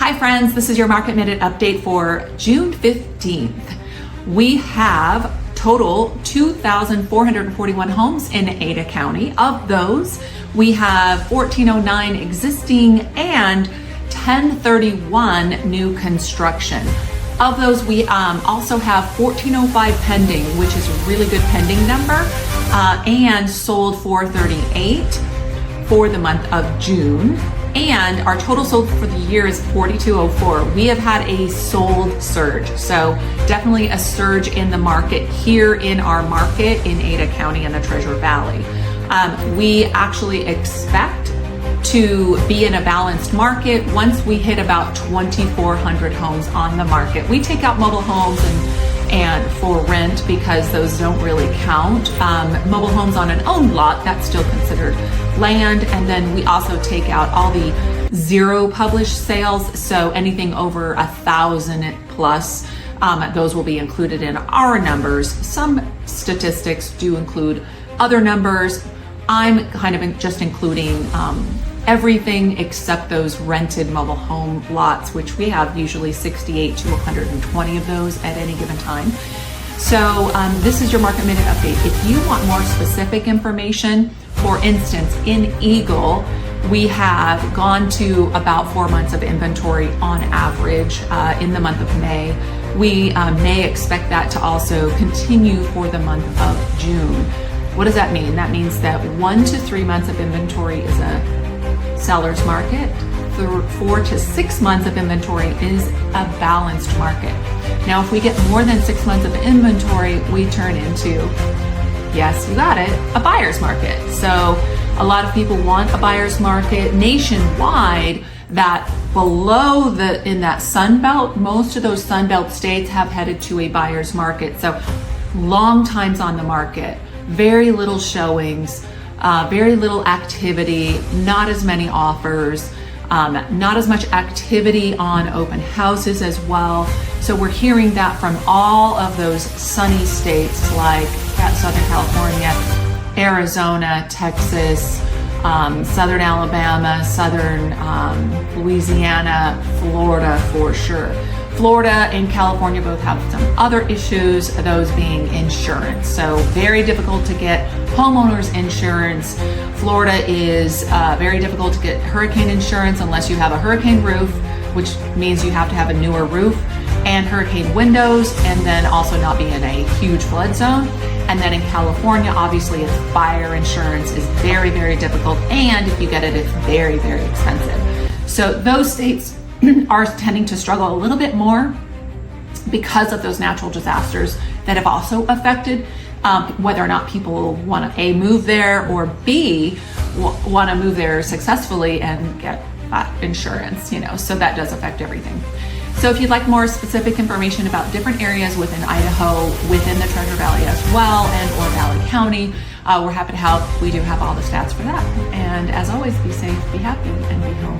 Hi friends, this is your Market Minute update for June 15th. We have total 2,441 homes in Ada County. Of those, we have 1,409 existing and 1,031 new construction. Of those, we also have 1,405 pending, which is a really good pending number, and sold 438 for the month of June. And our total sold for the year is 4,204. We have had a sold surge. So definitely a surge in the market here in our market in Ada County and the Treasure Valley. We actually expect to be in a balanced market once we hit about 2,400 homes on the market. We take out mobile homes and for rent because those don't really count. Mobile homes on an owned lot, that's still considered land. And then we also take out all the zero published sales. So anything over 1,000 plus, those will be included in our numbers. Some statistics do include other numbers. I'm kind of just including everything except those rented mobile home lots, which we have usually 68 to 120 of those at any given time. So this is your Market Minute update. If you want more specific information, for instance, in Eagle, we have gone to about 4 months of inventory on average in the month of May. We may expect that to also continue for the month of June. What does that mean? That means that 1 to 3 months of inventory is a seller's market. 4 to 6 months of inventory is a balanced market. Now, if we get more than 6 months of inventory, we turn into, yes, you got it, a buyer's market. So a lot of people want a buyer's market nationwide. That below in that Sun Belt, most of those Sun Belt states have headed to a buyer's market. So long times on the market, very little showings, very little activity, not as many offers, not as much activity on open houses as well. So we're hearing that from all of those sunny states like Southern California, Arizona, Texas, Southern Alabama, Southern Louisiana, Florida for sure. Florida and California both have some other issues, those being insurance. So very difficult to get homeowners insurance. Florida is very difficult to get hurricane insurance unless you have a hurricane roof, which means you have to have a newer roof and hurricane windows, and then also not be in a huge flood zone. And then in California, obviously, it's fire insurance is very, very difficult. And if you get it, it's very, very expensive. So those states are tending to struggle a little bit more because of those natural disasters that have also affected whether or not people want to A, move there, or B, want to move there successfully and get insurance, so that does affect everything. So if you'd like more specific information about different areas within Idaho, within the Treasure Valley as well, and or Valley County, we're happy to help. We do have all the stats for that. And as always, be safe, be happy, and be home.